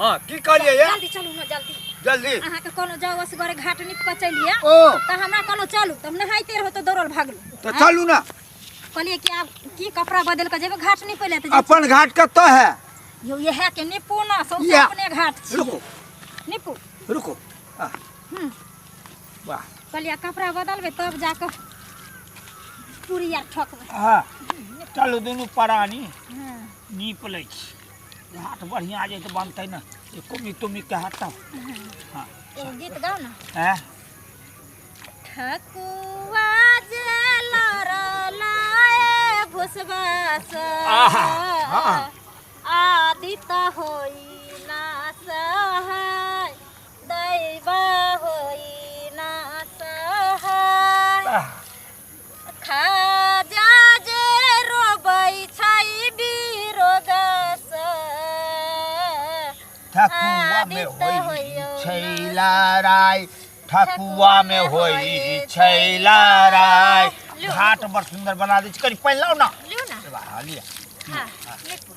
हां की कहलिए ये जल्दी चलू ना जल्दी जल्दी अहाँ के कोनो जाओ असगरे घाट निप के चलिए ओ त हमरा कोनो चलू त नहाइते रहो तो दौड़ल भागलू तो चलू ना कहलिए कि आप की कपड़ा बदल के जेबे घाट निप ले त अपन घाट कत्ता है यो ये है के निपू ना सब या। अपने घाट छी रुको निपू रुको वाह कहलिए कपड़ा बदलबे तब जाके पूरी यार ठोकबे हाँ चलो दोनों प्राणी हां नीप लै छी हाथ बढ़िया जे तो बनते ना ये कुमी तुमी के हाथ हाँ एगो गीत गाओ ना हैं ठकुआ जे लरलाए भुसबास आहा, आदित होई ना सहाय दैव होई ना सहाय खाजा जे रोबै छै बिरोगस ठकुआ में होई छैला राय ठकुआ में होई छैला राय घाट बड़ सुंदर बना दी करी पहन लाओ ना लियो ना वाह लिया हां लिखो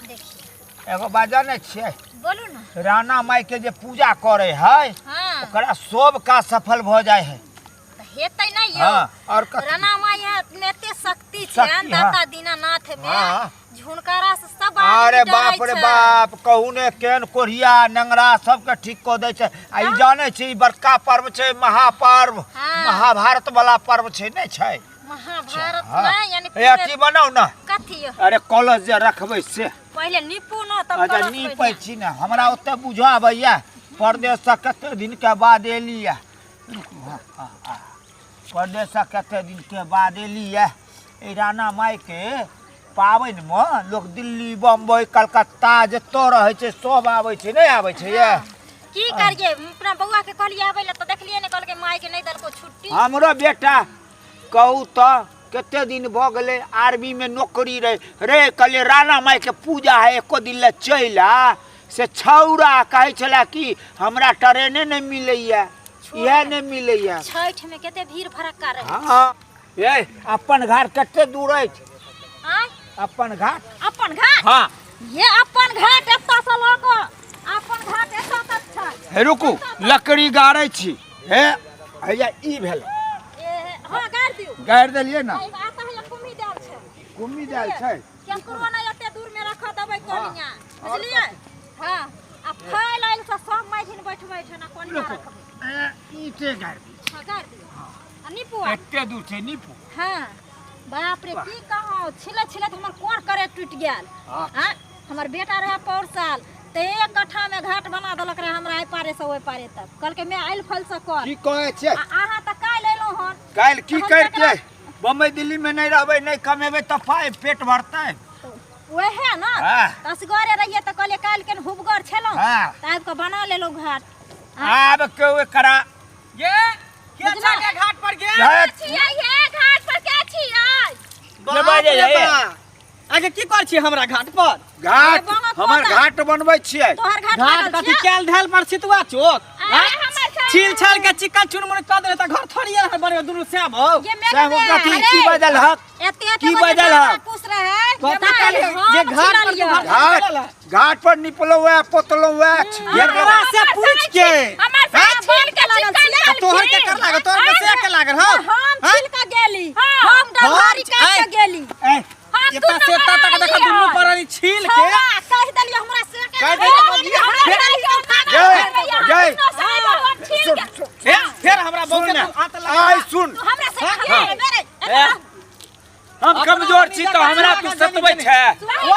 देखिए एगो बाजा नहीं छे बोलू ना राणा माई के जे पूजा करे है हां ओकरा सब का सफल भ जाए है हेतै नहीं यो हाँ और राणा माई में एते शक्ति शक्ति, छै दाता दीनानाथ में हाँ। झुनकारा से सब अरे आदमी बाप डरै रे छै। बाप कहू ने केन कोढ़िया नंगरा सबके ठीक को दै छै आ ई जाने छी ई बड़का पर्व छै महापर्व हाँ। महाभारत वाला पर्व छै नहीं छै महाभारत हाँ। में यानी ए अथी बनाओ ना कथी यो? अरे कलश जे रखबै से पहले निपू न तब अच्छा कलश नीपै बैठे। छी ना हमरा ओते बुझा भैया परदेश से कते दिन के बाद एलिया परदेश से कते दिन के बाद एलिया ए राणा माई के पाबन में लोग दिल्ली बम्बई कलकत्ता जतो रहे छै सब आबै छै नहीं आबै छै ये की करिए अपना बउआ के कहलिए आबै ले तो देखलिए ने कहल के माई के नहीं दलको छुट्टी हमरो बेटा कहू तो कते दिन भ गेले आर्मी में नौकरी रहे रे कहले राणा माई के पूजा है एको दिन ले चला से छौरा कहे छला कि हमरा ट्रेने नहीं मिलैया यह नहीं मिलैया छठ में केते भीड़ भड़क्का रहे हां ए अपन घर कते दूर है आय अपन घाट अपन घाट हां ये अपन घाट एता से लोको अपन घाट एता तक छै हे रुकू लकड़ी गाड़ै छी हे हैया ई भेल ए हां गाड़ दियो गाड़ देलिए ना आई आता है कुमी डाल छै कुम्मी दाल छै क्या करवाना एते दूर में रख दबै कोनिया बुझलिए हां आ फैल आइल से सब माइथिन बैठबै छै ना कोनिया रखबै ईटे गाड़ हां गाड़ दियो आ निपू एते दूर छै नीपू हां बाप रे की कहो छिले छिले हमर कोर करे टूट गेल हां हमर बेटा रहे पौर साल ते एक कट्ठा में घाट बना देलक रहे हमरा आई पारे से ओई पारे तक कल के मैं आइल फल से कर की कहै छै आहा त काल एलो हन काल की करते बम्बई दिल्ली में नहीं रहबै नहीं कमेबै त पाए पेट भरतै ओहे ना हां असगरे रहिए त कहले काल के हुबगर छलो हां ताब के बना लेलो घाट आब केओ करा ये के छके घाट पर गे छियै ये घाट पर के छियै ले बाजे ये आगे की कर छी हमरा घाट पर घाट हमर घाट बनबै छियै तोहर घाट घाट लागल कथि छियै कैल धैल पर सितुआ चौक अरे हमर छै छील छाल के चिकन चुनमुन क दे त घर थोड़ी है बने दुनु से भौ ये साहब मेरे कथी की बजल हक एते की बजल है? कुछ रहे कथि काले जे घाट पर के घाट घाट पर निपलो हुआ पोतलो हुआ ये करा से पूछ के हमर से छील के लागल छियै तोहर के कर लागल तोहर के से के लागल हां हम छील के गेली हम डलवारी काट के गेली ये त से तक देख दुनु पर छील के कह देलिए हमरा से कह जय फिर हमरा बहु के हाथ लगा आई सुन हमरा से मेरे हम कमजोर छी तो हमरा तू सतबै छै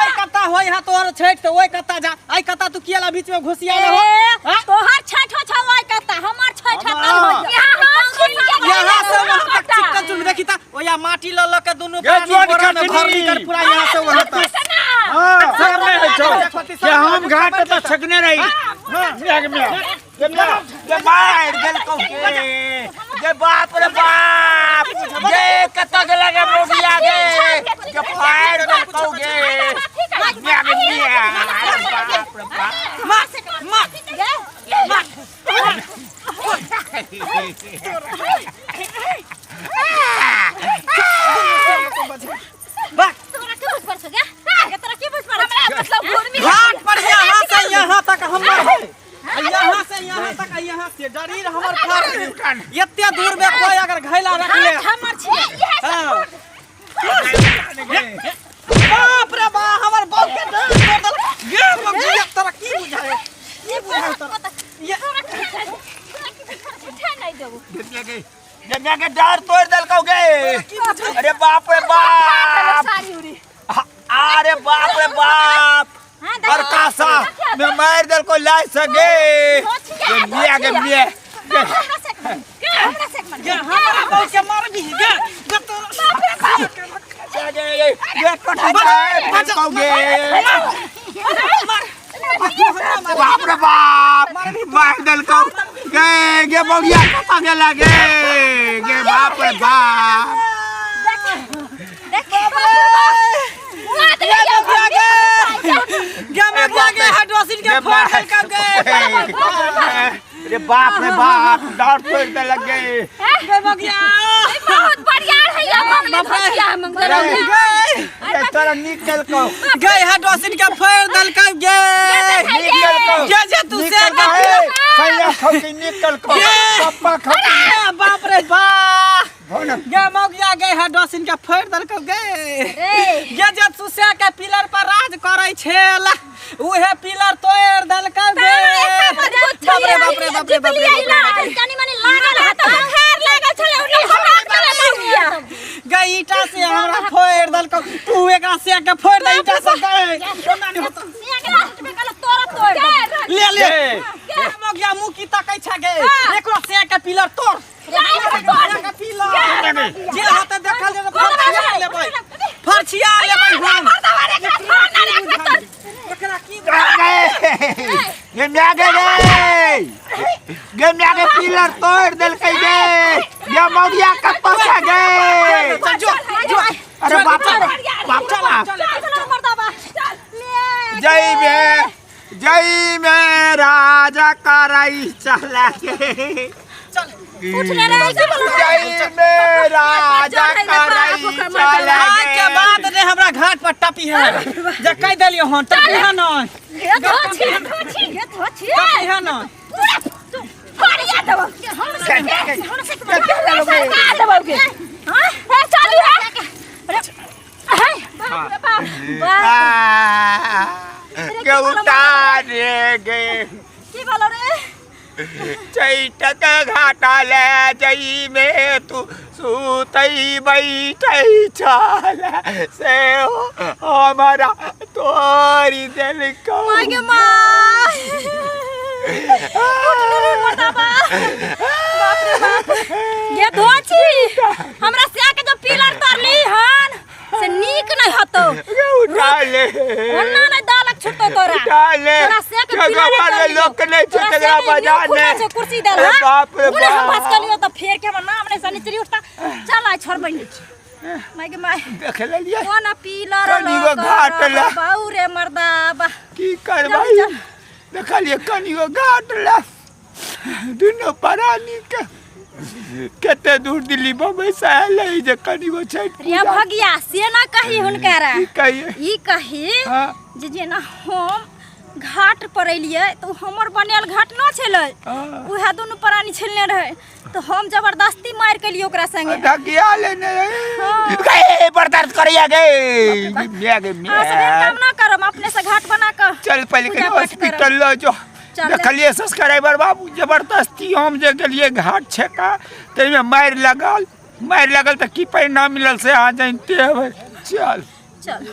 ओई कत्ता होई हा तोहर छैठ त ओई कत्ता जा आई कत्ता तू कियाला बीच में घुसिया रहो तोहर छैठो छ ओई कत्ता हमर छैठ त यहाँ से वहां तक चिकन चुन देखी ता ओया माटी ल ल के दुनु ये जोड़ बोरा में कटनी। भर ली कर पूरा यहाँ से वहां तक हां सर में है छौ कि हम घाट पे छकने रही मेघ में ये मार गेल कौ के ये बाप रे बाप ये कत्ता के लगे मोबिया गे के फाड़ गेल कौ गे मेघ में बाप रे बाप बाप रे बाप सारी उड़ी अरे बाप रे बाप हां और कासा मैं मार दल को ला सके ये मिया हमरा से हमारा बहुत के मार दी गे ये कठा कहोगे बाप रे बाप मार दल को गे बगिया कता गेला गे बाप रे बाप अरे बाप रे बाप डर छोड़ दे लग गए बहुत बढ़िया है ये मंगल तोरा निकल को गए हाडोसिन के फेर दल का गे निकल को जे तू से सैया खौकी निकल को पप्पा खौकी बाप रे बाप भोन गे मौगिया गए हाडोसिन के फेर दल का गे जे तू से के पिलर पर राज करै छेला उहे पिलर तोड़ दल का गे बाप रे बाप रे जानी माने लागल है तो फेर लागल छले उन्हें हटा करे मौगिया गई ईटा से हमरा फोड़ दल का तू एकरा से के फोड़ दे ईटा से गए लास्ट में कल तोरा तोड़ ले मौगिया मुंह की तकै छ गे एकरो से के पिलर तोड़ के पिलर जे हाथ देखल जे फरछिया लेबै हम एकरा की ये म्या गे पिलर तोड़ दल के गे ये मौगिया का पछा गे जो अरे बाप चला जय में राजा कराई चला के उठने रे जय में राजा कराई चला आज के बाद ने हमरा घाट पर टपी है जे कह देलियो हन टपी है न ये धोछी है न बढ़िया दबो हम से दबो के हां है चालू है अरे के उतारे गे की बोलो रे चैतक घाटा ले जई में तू सुतई बैठई चल से हमारा तोरी दिल को मांगे मां उठने रे मर्दाबा बाप रे बाप ये धोछी हमरा से के जो पिलर तरली हन से नीक नहीं हतो उठाले ओन्ना नहीं दालक छुटतो तोरा उठाले तोरा से के पिलर वाले लोग नहीं छुटेगा बजाने से कुर्सी दल हां बाप रे बोले हम बाप बस कलियो तो फेर के नाम नहीं सनिचरी उठता चल आ छोड़ बनी माय के माय देख लिया कोना पिलर कनिगो घाट ला बाऊ रे मर्दाबा की करवाई देख लिया कनिगो घाट ला दुनो परानी के केते दूर दिल्ली बम्बई से आले जे कनिगो छै रे भगिया से ना कही हुनकरा ई कही हां जे ना हम घाट पर एलिए तो हमर बनेल घाट न छलै उहे दुनु प्राणी छलने रहे तो हम जबरदस्ती मार के लिए ओकरा संगे धकिया लेने गए बर्दाश्त करिया गए मैं काम ना करम अपने से घाट बना कर चल पहले के हॉस्पिटल लो जो देखलिए सब्सक्राइबर बाबू जबरदस्ती हम जे गेलिए घाट छेका तै में मार लगल त की परिणाम मिलल से आ जानते हो चल चल